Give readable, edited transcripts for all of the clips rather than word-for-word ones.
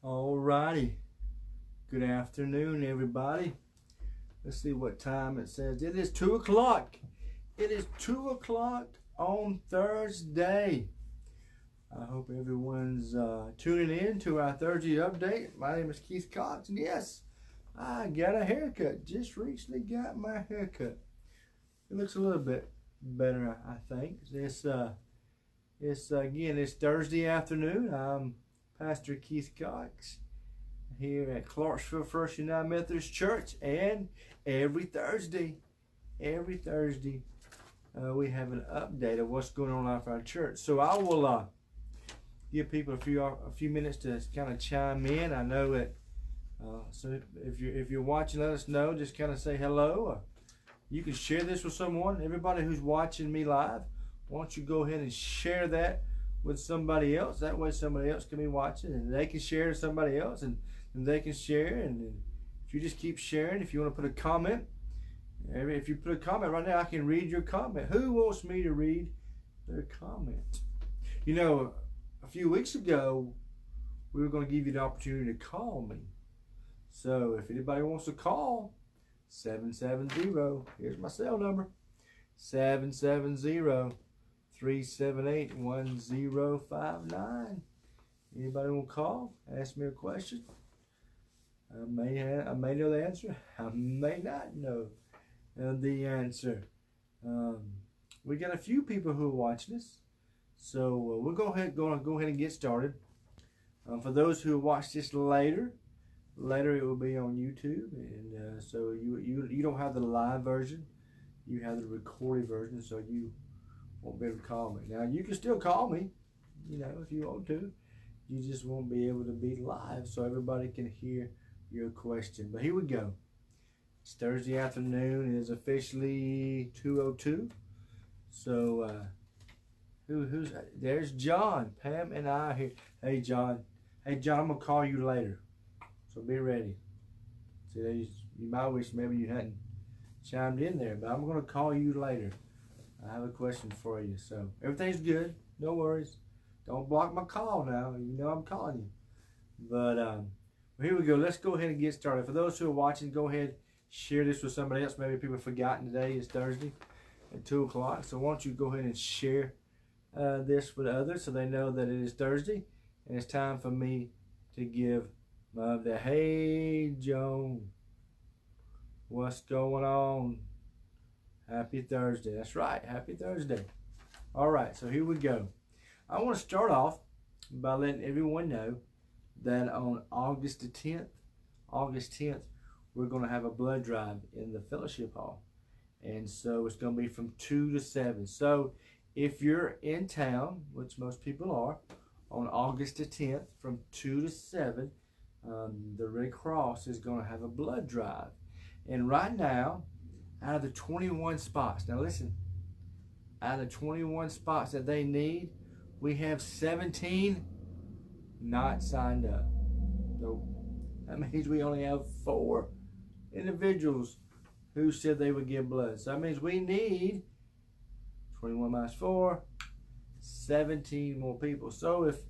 Alrighty. Good afternoon, everybody. Let's see what time it says. It is 2 o'clock. It is 2 o'clock on Thursday. I hope everyone's tuning in to our Thursday update. My name is Keith Cox, and yes, I got a haircut. Just recently got my haircut. It looks a little bit better, I think. It's Thursday afternoon. I'm Pastor Keith Cox here at Clarksville First United Methodist Church, and every Thursday, we have an update of what's going on at our church. So I will give people a few minutes to kind of chime in. I know that. So if you're watching, let us know. Just kind of say hello. You can share this with someone. Everybody who's watching me live, why don't you go ahead and share that with somebody else? That way somebody else can be watching, and they can share to somebody else, and they can share. And if you just keep sharing, if you want to put a comment, if you put a comment right now, I can read your comment. Who wants me to read their comment? You know, a few weeks ago, we were going to give you the opportunity to call me. So if anybody wants to call, 770, here's my cell number, 770-378-1059. Anybody want to call? Ask me a question. I may know the answer. I may not know the answer. We got a few people who are watching this, so we're going to go ahead and get started. For those who watch this later it will be on YouTube, and so you don't have the live version. You have the recorded version, so you won't be able to call me. Now, you can still call me, if you want to. You just won't be able to be live so everybody can hear your question. But here we go. It's Thursday afternoon. It is officially 2:02. So, who's there's John. Pam and I are here. Hey, John, I'm going to call you later. So be ready. See, you might wish maybe you hadn't chimed in there, but I'm going to call you later. I have a question for you. So everything's good. No worries. Don't block my call now. You know I'm calling you. But here we go. Let's go ahead and get started. For those who are watching, go ahead, share this with somebody else. Maybe people have forgotten today is Thursday at 2 o'clock. So why don't you go ahead and share this with others so they know that it is Thursday and it's time for me to give my update. Hey, Joan. What's going on? Happy Thursday. That's right. Happy Thursday. All right. So here we go. I want to start off by letting everyone know that on August 10th, we're going to have a blood drive in the fellowship hall. And so it's going to be from 2 to 7. So if you're in town, which most people are, on August 10th from 2 to 7, the Red Cross is going to have a blood drive. And right now, out of the 21 spots, now listen, out of the 21 spots that they need, we have 17 not signed up. So that means we only have 4 individuals who said they would give blood. So that means we need 21 minus 4, 17 more people. So if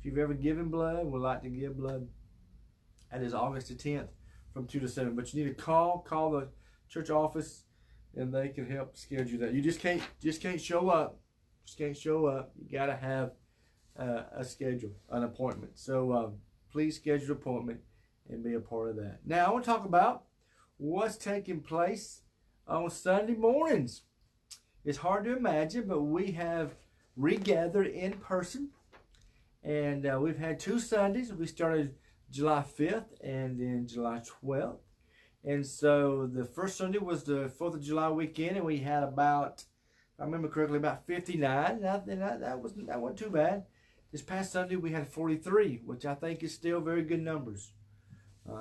you've ever given blood, would like to give blood, that is August the 10th from 2 to 7. But you need to call the church office, and they can help schedule that. You just can't show up. You gotta have a schedule, an appointment. So please schedule an appointment and be a part of that. Now I want to talk about what's taking place on Sunday mornings. It's hard to imagine, but we have regathered in person, and we've had 2 Sundays. We started July 5th and then July 12th. And so the first Sunday was the 4th of July weekend, and we had about, if I remember correctly, about 59. That wasn't too bad. This past Sunday we had 43, which I think is still very good numbers.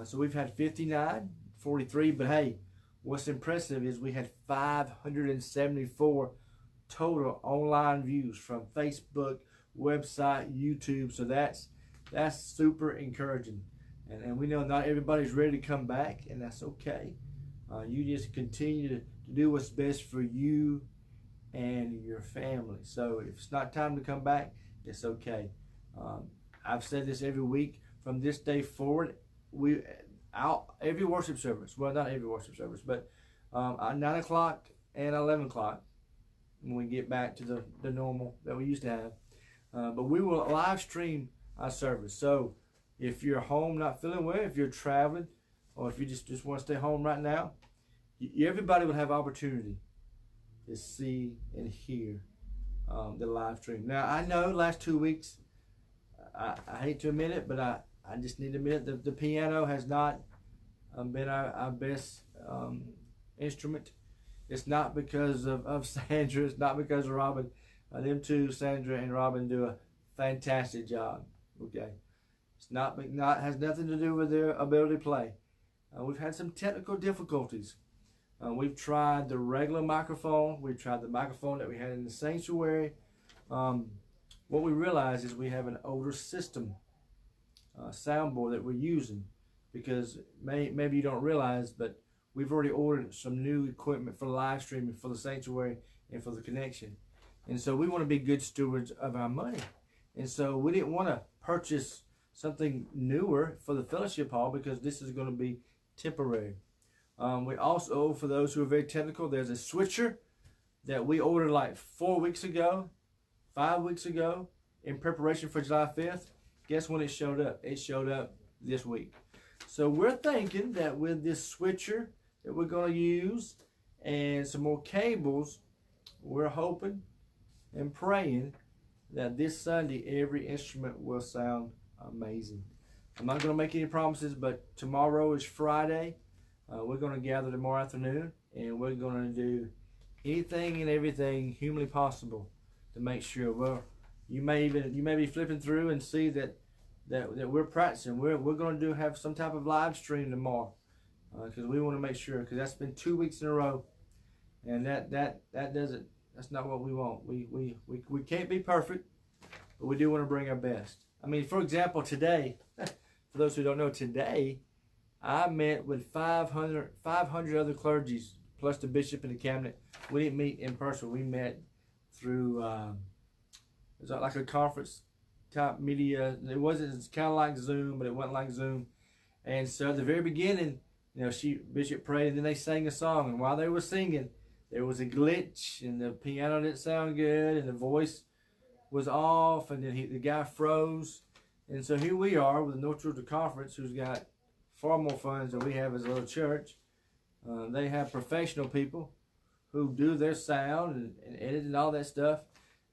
So we've had 59, 43, but hey, what's impressive is we had 574 total online views from Facebook, website, YouTube. So that's super encouraging. And we know not everybody's ready to come back, and that's okay. You just continue to do what's best for you and your family. So if it's not time to come back, it's okay. I've said this every week. from this day forward, every worship service, well, not every worship service, but at 9 o'clock and 11 o'clock, when we get back to the normal that we used to have. But we will live stream our service. So if you're home not feeling well, if you're traveling, or if you just want to stay home right now, everybody will have opportunity to see and hear the live stream. Now, I know last 2 weeks, I hate to admit it, but I just need to admit it, the piano has not been our best instrument. It's not because of Sandra. It's not because of Robin. Them two, Sandra and Robin, do a fantastic job. Okay, it's not has nothing to do with their ability to play. We've had some technical difficulties. We've tried the regular microphone. We've tried the microphone that we had in the sanctuary. What we realize is we have an older system, soundboard that we're using, because maybe you don't realize, but we've already ordered some new equipment for live streaming for the sanctuary and for the connection. And so we want to be good stewards of our money. And so we didn't want to purchase something newer for the fellowship hall, because this is going to be temporary. We also, for those who are very technical, there's a switcher that we ordered like 4 weeks ago, 5 weeks ago, in preparation for July 5th. Guess when it showed up? It showed up this week. So we're thinking that with this switcher that we're going to use and some more cables, we're hoping and praying that this Sunday every instrument will sound amazing. I'm not going to make any promises, but tomorrow is Friday. We're going to gather tomorrow afternoon, and we're going to do anything and everything humanly possible to make sure. Well, you may be flipping through and see that we're practicing. We're going to have some type of live stream tomorrow, because we want to make sure, because that's been 2 weeks in a row, and that's not what we want. We can't be perfect, but we do want to bring our best. I mean, for example, today, for those who don't know, today I met with 500 other clergies, plus the bishop and the cabinet. We didn't meet in person. We met through, it was like a conference type media. It's kind of like Zoom, but it wasn't like Zoom. And so at the very beginning, Bishop prayed, and then they sang a song. And while they were singing, there was a glitch, and the piano didn't sound good, and the voice was off, and then the guy froze. And so here we are with the North Georgia Conference, who's got far more funds than we have as a little church. They have professional people who do their sound and edit and all that stuff,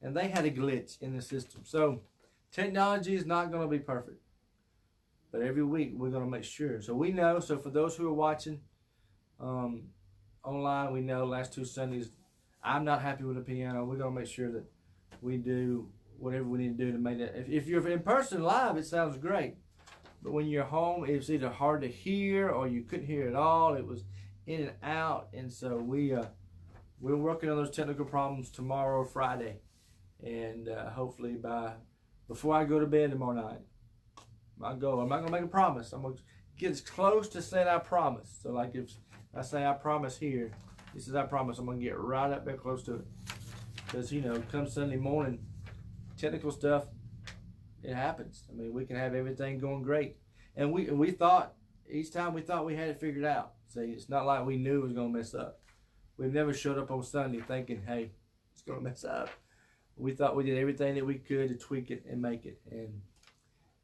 and they had a glitch in the system. So technology is not going to be perfect, but every week we're going to make sure. So we know, so for those who are watching online, we know last 2 Sundays, I'm not happy with the piano. We're going to make sure that we do whatever we need to do to make that. If you're in person live, it sounds great. But when you're home, it's either hard to hear or you couldn't hear at all. It was in and out. And so we're working on those technical problems tomorrow, Friday. And hopefully before I go to bed tomorrow night, my goal, I'm not going to make a promise. I'm going to get as close to saying I promise. So like if I say I promise here, this is I promise, I'm going to get right up there close to it. Because, come Sunday morning, technical stuff, it happens. I mean, we can have everything going great. And we thought, each time we thought we had it figured out. See, it's not like we knew it was going to mess up. We've never showed up on Sunday thinking, hey, it's going to mess up. We thought we did everything that we could to tweak it and make it. And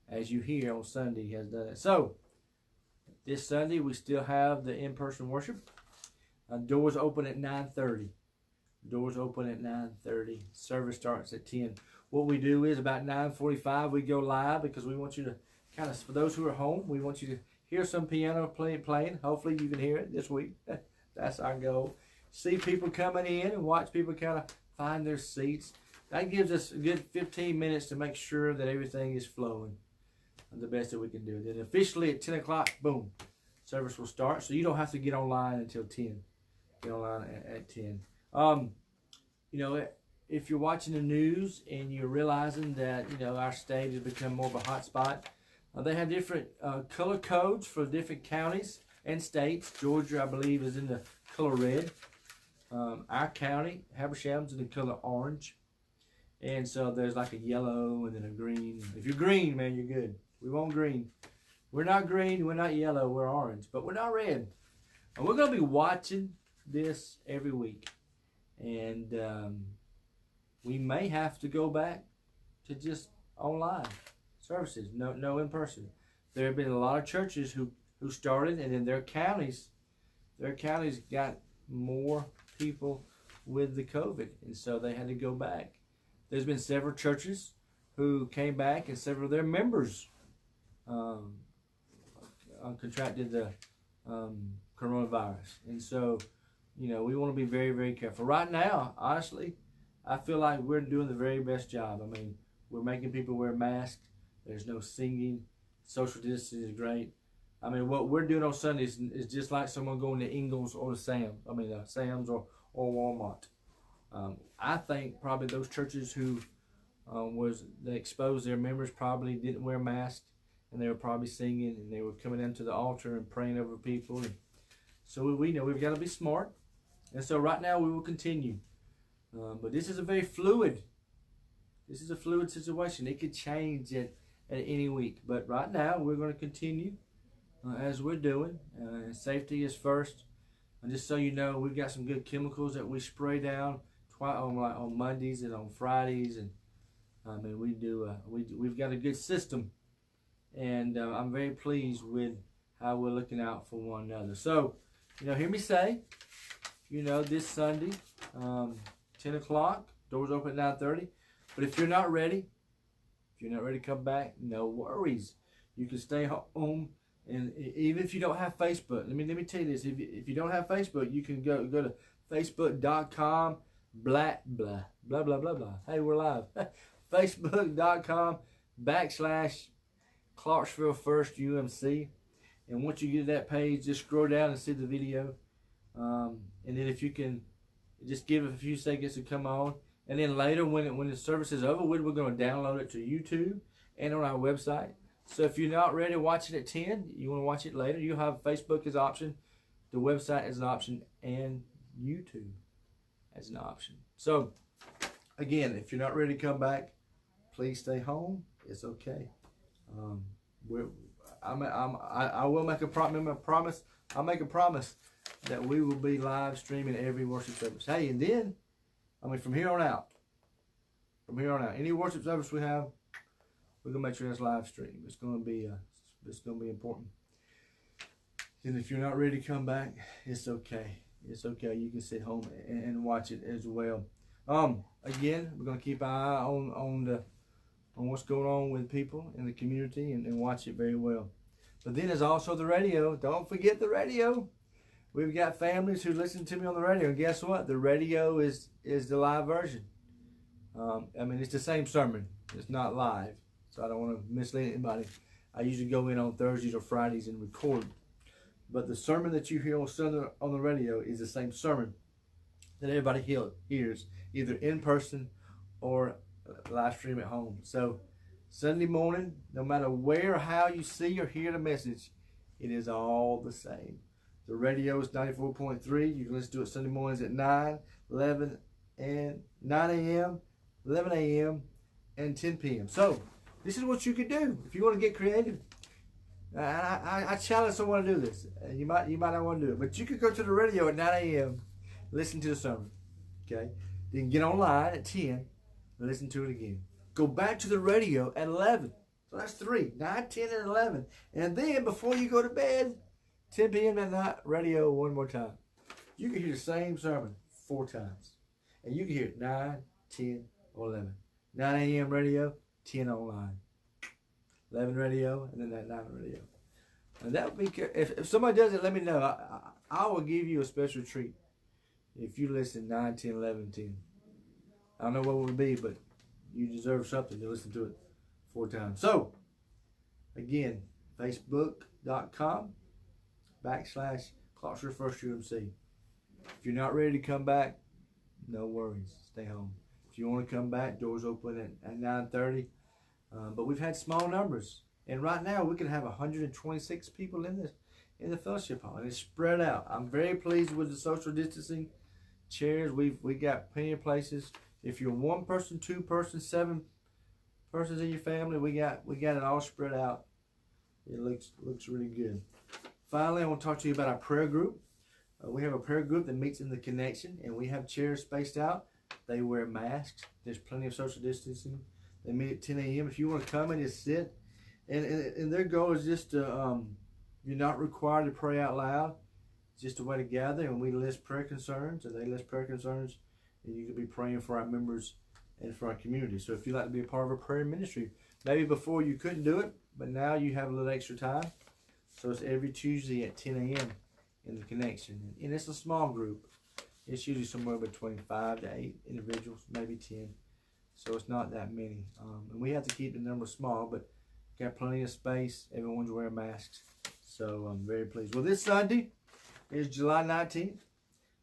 as you hear on Sunday, he has done it. So, this Sunday, we still have the in-person worship. Doors open at 9:30. Doors open at 9:30. Service starts at 10. What we do is about 9:45 we go live, because we want you to kind of, for those who are home, we want you to hear some piano playing. Hopefully you can hear it this week. That's our goal. See people coming in and watch people kind of find their seats. That gives us a good 15 minutes to make sure that everything is flowing the best that we can do. Then officially at 10 o'clock, boom, service will start. So you don't have to get online until 10. Get online at 10. If you're watching the news and you're realizing that, our state has become more of a hot spot, they have different color codes for different counties and states. Georgia, I believe, is in the color red. Our county, Habersham, is in the color orange. And so there's like a yellow and then a green. If you're green, man, you're good. We want green. We're not green, we're not yellow, we're orange, but we're not red. And we're going to be watching this every week. And we may have to go back to just online services, no in person. There have been a lot of churches who started, and in their counties got more people with the COVID, and so they had to go back. There's been several churches who came back, and several of their members contracted the coronavirus. And so, you know, we want to be very, very careful. Right now, honestly, I feel like we're doing the very best job. I mean, we're making people wear masks. There's no singing. Social distancing is great. I mean, what we're doing on Sundays is just like someone going to Ingles or to Sam's or Walmart. I think probably those churches who they exposed their members probably didn't wear masks, and they were probably singing, and they were coming into the altar and praying over people. And so we know we've got to be smart. And so right now we will continue. But this is a very fluid. This is a fluid situation. It could change at any week. But right now we're going to continue as we're doing. Safety is first. And just so you know, we've got some good chemicals that we spray down on Mondays and on Fridays. And I mean, we've got a good system. And I'm very pleased with how we're looking out for one another. So, you know, hear me say, you know, this Sunday, 10 o'clock, doors open at 9:30. But if you're not ready to come back, no worries. You can stay home, and even if you don't have Facebook, let me tell you this: if you don't have Facebook, you can go to facebook.com blah blah blah blah blah blah. Hey, we're live. Facebook.com / Clarksville First UMC, and once you get to that page, just scroll down and see the video, and then if you can just give it a few seconds to come on, and then later when the service is over, we're going to download it to YouTube and on our website. So if you're not ready to watch it at 10, you want to watch it later, you have Facebook as an option, the website as an option, and YouTube as an option. So again, if you're not ready to come back, please stay home. It's okay. I will make a promise. I'll make a promise that we will be live streaming every worship service. Hey, and then, I mean, from here on out, any worship service we have, we're gonna make sure that's live stream. It's gonna be important. And if you're not ready to come back, it's okay. It's okay. You can sit home and watch it as well. Again, we're gonna keep an eye on what's going on with people in the community and watch it very well. But then there's also the radio. Don't forget the radio. We've got families who listen to me on the radio, and guess what? The radio is the live version. I mean, it's the same sermon. It's not live, so I don't want to mislead anybody. I usually go in on Thursdays or Fridays and record. But the sermon that you hear on Sunday on the radio is the same sermon that everybody hears, either in person or live stream at home. So Sunday morning, no matter where or how you see or hear the message, it is all the same. The radio is 94.3. You can listen to it Sunday mornings at 9 a.m., 11 a.m., and 10 p.m. So this is what you can do if you want to get creative. I challenge someone to do this. You might not want to do it, but you could go to the radio at 9 a.m., listen to the sermon, okay? Then get online at 10 and listen to it again. Go back to the radio at 11. So that's 3, 9, 10, and 11. And then before you go to bed, 10 p.m. at night, radio one more time. You can hear the same sermon 4 times. And you can hear it 9, 10, or 11. 9 a.m. radio, 10 online. 11 radio, and then that 9 radio. And that would be, if somebody does it, let me know. I will give you a special treat if you listen 9, 10, 11, 10. I don't know what it would be, but you deserve something to listen to it 4 times. So, again, Facebook.com / Clarksville First UMC. If you're not ready to come back, no worries. Stay home. If you want to come back, doors open at 9:30. But we've had small numbers, and right now we can have 126 people in the fellowship hall, and it's spread out. I'm very pleased with the social distancing. Chairs, we got plenty of places. If you're 1 person, 2 person, 7 persons in your family, we got it all spread out. It looks really good. Finally, I want to talk to you about our prayer group. We have a prayer group that meets in the Connection, and we have chairs spaced out. They wear masks. There's plenty of social distancing. They meet at 10 a.m. If you want to come and just sit, and their goal is just to, you're not required to pray out loud. It's just a way to gather, and we list prayer concerns, and they list prayer concerns, and you can be praying for our members and for our community. So if you'd like to be a part of a prayer ministry, maybe before you couldn't do it, but now you have a little extra time. So it's every Tuesday at 10 a.m. in the Connection. And it's a small group. It's usually somewhere between 5 to 8 individuals, maybe 10. So it's not that many. And we have to keep the number small, but got plenty of space. Everyone's wearing masks. So I'm very pleased. Well, this Sunday is July 19th.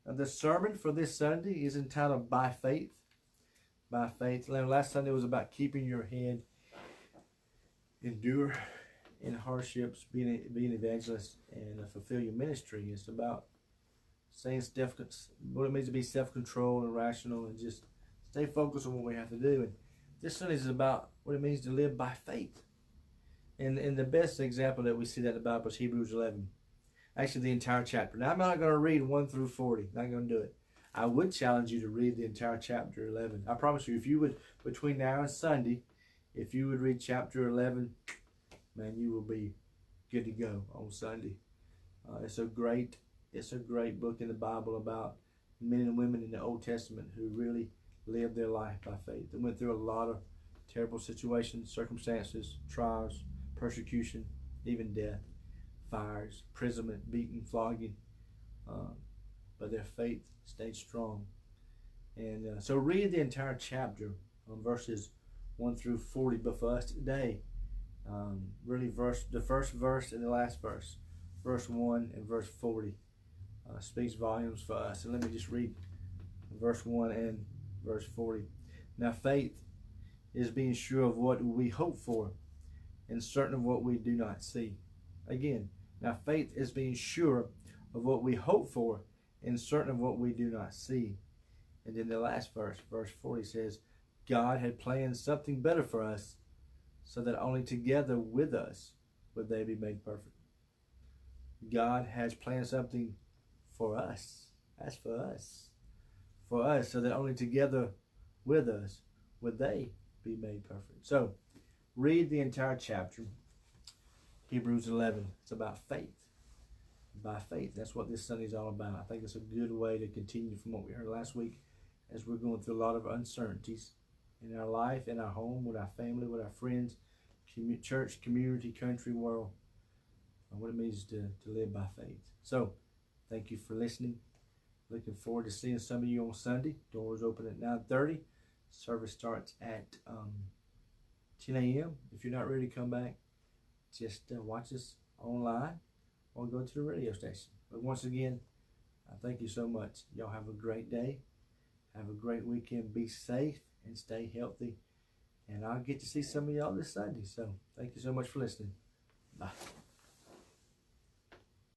The sermon for this Sunday is entitled By Faith. By Faith. Last Sunday was about keeping your head, endure in hardships, being evangelist, and fulfill your ministry. It's about saying what it means to be self-controlled and rational, and just stay focused on what we have to do. And this Sunday is about what it means to live by faith. And the best example that we see that in the Bible is Hebrews 11. Actually, the entire chapter. Now, I'm not going to read 1 through 40. Not going to do it. I would challenge you to read the entire chapter 11. I promise you, if you would, between now and Sunday, if you would read chapter 11, man, you will be good to go on Sunday. It's a great book in the Bible about men and women in the Old Testament who really lived their life by faith. They went through a lot of terrible situations, circumstances, trials, persecution, even death, fires, imprisonment, beating, flogging. But their faith stayed strong. And so read the entire chapter, verses 1 through 40. But for us today, really the first verse and the last verse, verse 1 and verse 40, speaks volumes for us. And let me just read verse 1 and verse 40. Now faith is being sure of what we hope for and certain of what we do not see. Again, now faith is being sure of what we hope for and certain of what we do not see. And then the last verse, verse 40, says, God had planned something better for us, so that only together with us would they be made perfect. God has planned something for us. That's for us. For us, so that only together with us would they be made perfect. So, read the entire chapter, Hebrews 11. It's about faith. By faith. That's what this Sunday is all about. I think it's a good way to continue from what we heard last week, as we're going through a lot of uncertainties in our life, in our home, with our family, with our friends, church, community, country, world, and what it means to live by faith. So, thank you for listening. Looking forward to seeing some of you on Sunday. Doors open at 9:30. Service starts at 10 a.m. If you're not ready to come back, just watch us online or go to the radio station. But once again, I thank you so much. Y'all have a great day. Have a great weekend. Be safe and stay healthy. And I'll get to see some of y'all this Sunday. So thank you so much for listening. Bye.